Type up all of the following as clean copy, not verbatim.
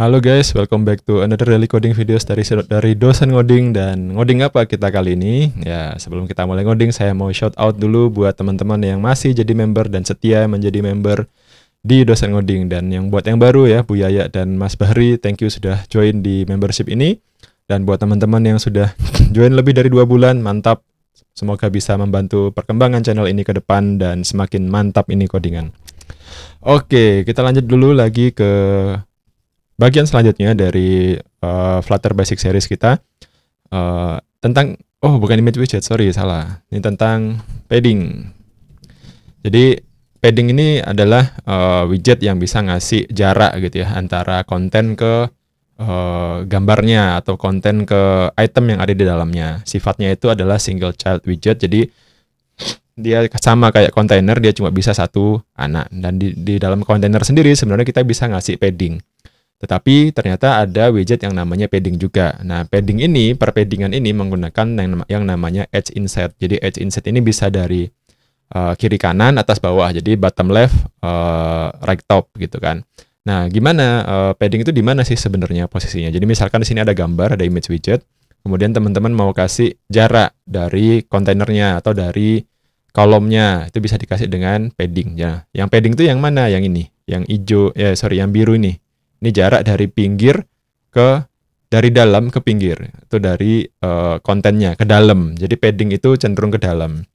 Halo guys, welcome back to another daily coding videos dari dosen ngoding. Dan ngoding apa kita kali ini? Ya, sebelum kita mulai ngoding, saya mau shout out dulu buat teman-teman yang masih jadi member dan setia menjadi member di dosen ngoding. Dan yang buat yang baru ya, Bu Yaya dan Mas Bahri, thank you sudah join di membership ini. Dan buat teman-teman yang sudah join lebih dari 2 bulan, mantap. Semoga bisa membantu perkembangan channel ini ke depan dan semakin mantap ini codingan. Oke, kita lanjut dulu lagi ke bagian selanjutnya dari Flutter Basic Series kita. Tentang, bukan image widget, sorry, salah. Ini tentang padding. Jadi, padding ini adalah widget yang bisa ngasih jarak gitu ya, antara konten ke gambarnya atau konten ke item yang ada di dalamnya. Sifatnya itu adalah single child widget, jadi dia sama kayak kontainer, dia cuma bisa satu anak. Dan di dalam kontainer sendiri sebenarnya kita bisa ngasih padding. Tetapi ternyata ada widget yang namanya padding juga. Nah, padding ini, perpaddingan ini menggunakan yang namanya edge inset. Jadi edge inset ini bisa dari kiri kanan, atas bawah. Jadi bottom left, right top gitu kan. Nah, gimana padding itu di mana sih sebenarnya posisinya? Jadi misalkan di sini ada gambar, ada image widget. Kemudian teman-teman mau kasih jarak dari kontainernya atau dari kolomnya, itu bisa dikasih dengan padding ya. Yang padding itu yang mana? Yang ini, yang hijau, yang biru ini. Ini jarak dari pinggir dari dalam ke pinggir, itu dari kontennya ke dalam. Jadi padding itu cenderung ke dalam.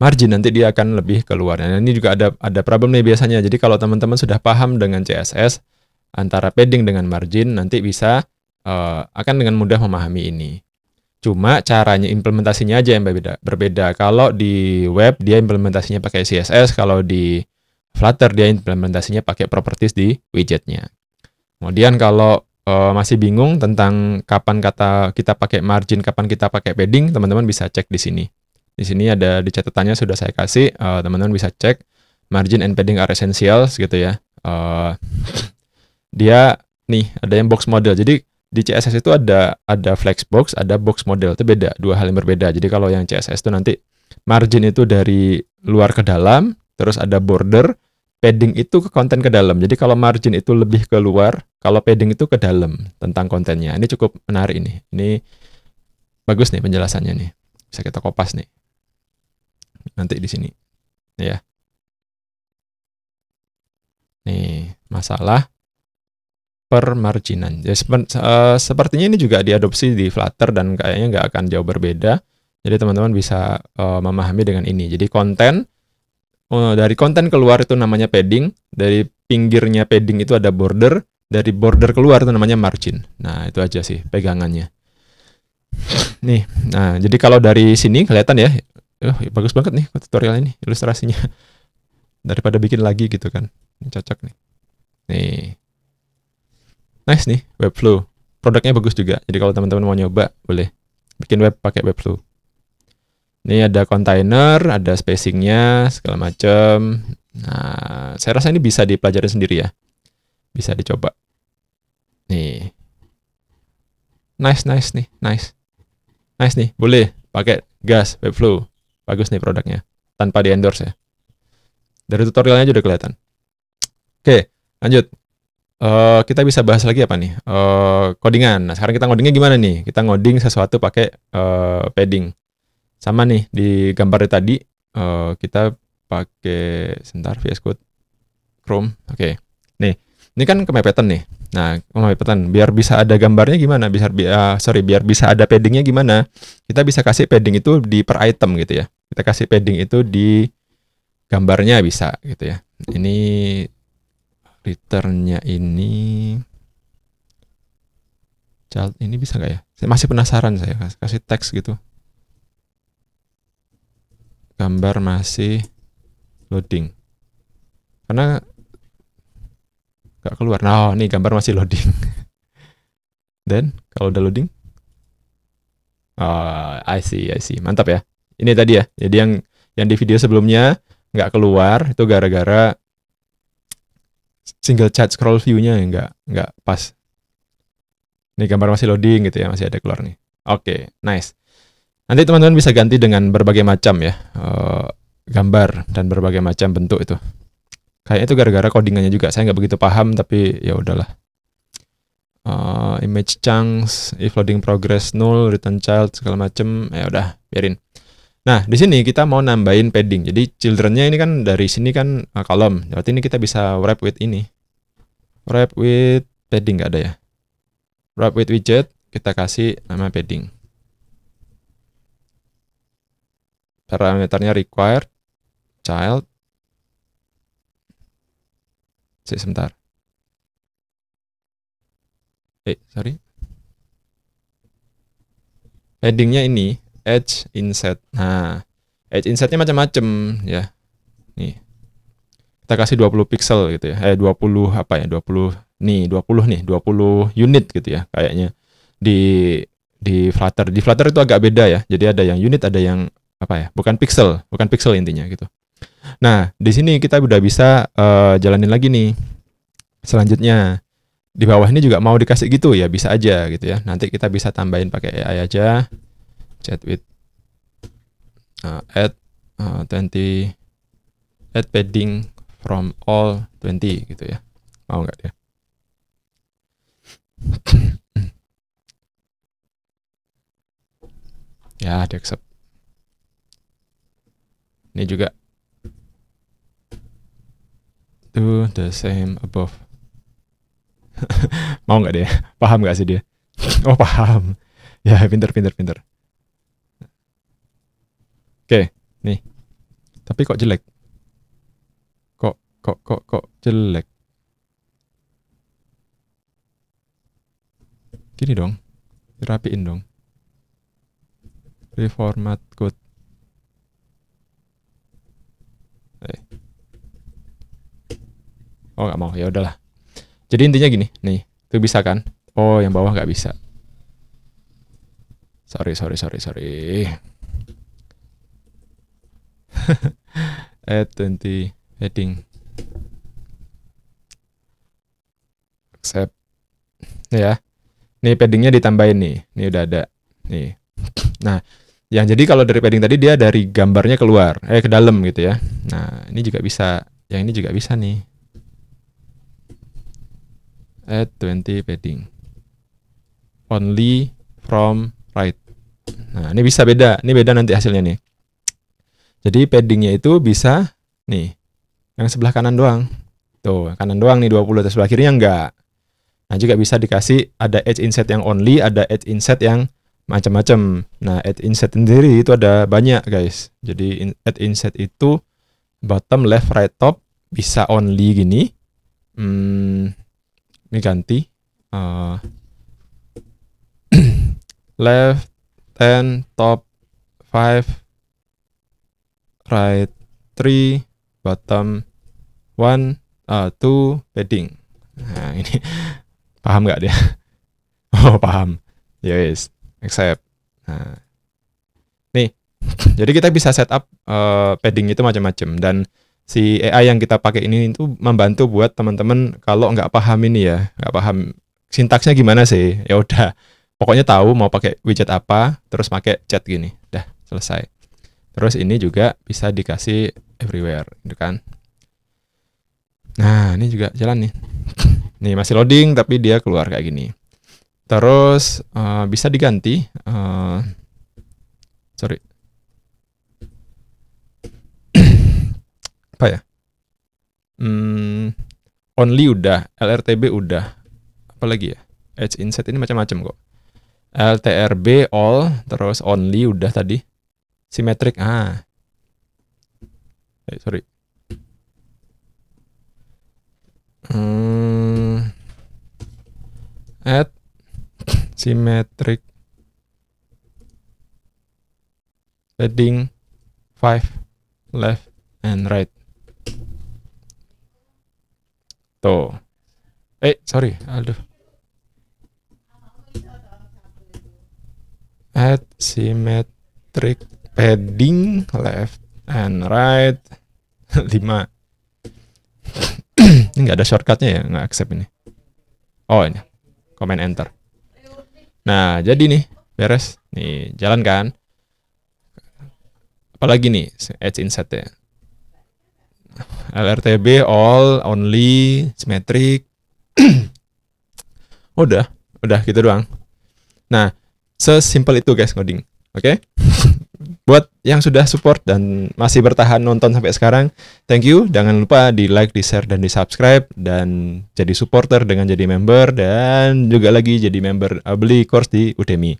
Margin nanti dia akan lebih keluar. Nah, ini juga ada problem nih biasanya. Jadi kalau teman-teman sudah paham dengan CSS antara padding dengan margin, nanti bisa akan dengan mudah memahami ini. Cuma caranya implementasinya aja yang berbeda. Kalau di web dia implementasinya pakai CSS, kalau di Flutter dia implementasinya pakai properties di widgetnya. Kemudian kalau masih bingung tentang kapan kita pakai margin, kapan kita pakai padding, teman-teman bisa cek di sini. Di sini ada di catatannya sudah saya kasih, teman-teman bisa cek margin and padding are essentials gitu ya. Dia nih ada yang box model. Jadi di CSS itu ada flexbox, ada box model. Itu beda, dua hal yang berbeda. Jadi kalau yang CSS itu nanti margin itu dari luar ke dalam, terus ada border, padding itu ke konten ke dalam. Jadi kalau margin itu lebih ke luar, kalau padding itu ke dalam tentang kontennya. Ini cukup menarik ini. Ini bagus nih penjelasannya nih. Bisa kita kopas nih. Nanti di sini. Ya. Nih, masalah permarginan. Jadi, sepertinya ini juga diadopsi di Flutter dan kayaknya nggak akan jauh berbeda. Jadi teman-teman bisa memahami dengan ini. Jadi dari konten keluar itu namanya padding, dari pinggirnya padding itu ada border, dari border keluar itu namanya margin. Nah, itu aja sih pegangannya. Nih, nah jadi kalau dari sini kelihatan ya, bagus banget nih tutorial ini, ilustrasinya. Daripada bikin lagi gitu kan. Ini cocok nih. Nih. Nice nih, Webflow. Produknya bagus juga. Jadi kalau teman-teman mau nyoba, boleh bikin web pakai Webflow. Ini ada container, ada spacingnya, segala macam. Nah, saya rasa ini bisa dipelajari sendiri ya. Bisa dicoba. Nih. Nice nih, nice. Nice nih, boleh pakai gas, Webflow. Bagus nih produknya. Tanpa di-endorse ya. Dari tutorialnya aja udah kelihatan. Oke, lanjut. Kita bisa bahas lagi apa nih? Codingan. Nah, sekarang kita ngodingnya gimana nih? Kita ngoding sesuatu pakai padding. Sama nih di gambar tadi kita pakai sebentar VS Code Chrome. Oke. Nih, ini kan kemepetan nih. Nah, kemepetan biar bisa ada gambarnya gimana? Biar bisa ada paddingnya gimana? Kita bisa kasih padding itu di per item gitu ya. Kita kasih padding itu di gambarnya bisa gitu ya. Ini return-nya ini child ini bisa nggak ya? Saya masih penasaran, saya kasih teks gitu. Gambar masih loading. Karena nggak keluar. Nah, nih gambar masih loading. Dan kalau udah loading, I see. Mantap ya. Ini tadi ya. Jadi yang di video sebelumnya nggak keluar itu gara-gara single chat scroll view-nya nggak pas. Ini gambar masih loading gitu ya, masih ada keluar nih. Oke, nice. Nanti teman-teman bisa ganti dengan berbagai macam ya gambar dan berbagai macam bentuk itu. Kayaknya itu gara-gara codingannya juga. Saya nggak begitu paham, tapi ya udahlah. image chunks, if loading progress null, return child segala macem, ya udah biarin. Nah di sini kita mau nambahin padding. Jadi childrennya ini kan dari sini kan kolom. Berarti ini kita bisa wrap with ini. Wrap with padding nggak ada ya? Wrap with widget kita kasih nama padding. Parameternya required child. Sebentar. Sorry. Paddingnya ini edge inset. Nah, edge insetnya macam-macam ya. Nih. Kita kasih 20 pixel gitu ya. 20 apa ya? 20 nih, 20 unit gitu ya kayaknya. Di Flutter. Di Flutter itu agak beda ya. Jadi ada yang unit, ada yang apa ya? Bukan pixel intinya gitu. Nah, di sini kita udah bisa jalanin lagi nih. Selanjutnya di bawah ini juga mau dikasih gitu ya, bisa aja gitu ya. Nanti kita bisa tambahin pakai AI aja. Chat with add 20 add padding from all 20 gitu ya. Mau nggak dia? Ya, di accept. Ini juga do the same above. Mau nggak dia? Paham nggak sih dia? Oh paham. Ya pinter. Oke, nih. Tapi kok jelek? Kok jelek? Gini dong. Dirapiin dong. Reformat code. Oh nggak mau, ya udahlah. Jadi intinya gini, nih, itu bisa kan? Oh, yang bawah nggak bisa. Sorry. Add 20 heading. Accept. Ya. Nih paddingnya ditambahin nih. Nih udah ada. Nih. Nah, yang jadi kalau dari padding tadi dia dari gambarnya keluar, ke dalam gitu ya. Nah, ini juga bisa. Yang ini juga bisa nih. Add 20 padding. Only from right. Nah, ini bisa beda. Ini beda nanti hasilnya nih. Jadi paddingnya itu bisa nih. Yang sebelah kanan doang. Tuh, kanan doang nih 20, terus sebelah kirinya enggak. Nah, juga bisa dikasih ada edge inset yang only, ada edge inset yang macam-macam. Nah, edge inset sendiri itu ada banyak, guys. Jadi edge inset itu bottom, left, right, top bisa only gini. Ini ganti left 10, top 5, right 3, bottom 1, 2, padding. Nah ini paham nggak dia? Oh paham. Yes, accept. Nah, nih, jadi kita bisa setup padding itu macam-macam, dan si AI yang kita pakai ini itu membantu buat teman-teman kalau nggak paham ini ya, nggak paham sintaksnya gimana sih, ya udah pokoknya tahu mau pakai widget apa, terus pakai chat gini, dah selesai. Terus ini juga bisa dikasih everywhere, gitu kan? Nah ini juga jalan nih, nih masih loading tapi dia keluar kayak gini. Terus bisa diganti, sorry. Apa ya? Only udah, LRTB udah. Apalagi ya? Edge inset ini macam-macam kok. LTRB all, terus only udah tadi. Symmetric, sorry. Add symmetric padding 5 left and right. Tuh. Sorry, aduh. Add symmetric padding left and right 5. Ini nggak ada shortcutnya ya, nggak accept ini. Oh ini, command enter. Nah jadi nih, beres. Nih, jalan kan. Apalagi nih, edge inset ya. LRTB all, only, symmetric. Udah. Udah gitu doang. Nah, sesimpel itu guys ngoding. Oke? Buat yang sudah support dan masih bertahan nonton sampai sekarang, thank you. Jangan lupa di like, di share, dan di subscribe, dan jadi supporter dengan jadi member, dan juga lagi jadi member beli course di Udemy.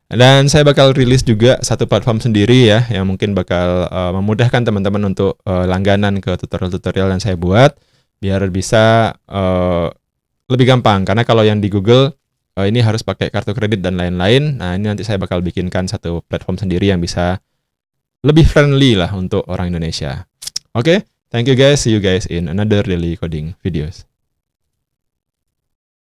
Dan saya bakal rilis juga satu platform sendiri ya, yang mungkin bakal memudahkan teman-teman untuk langganan ke tutorial-tutorial yang saya buat, biar bisa lebih gampang. Karena kalau yang di Google, ini harus pakai kartu kredit dan lain-lain. Nah, ini nanti saya bakal bikinkan satu platform sendiri yang bisa lebih friendly lah untuk orang Indonesia. Oke, thank you guys. See you guys in another daily coding videos.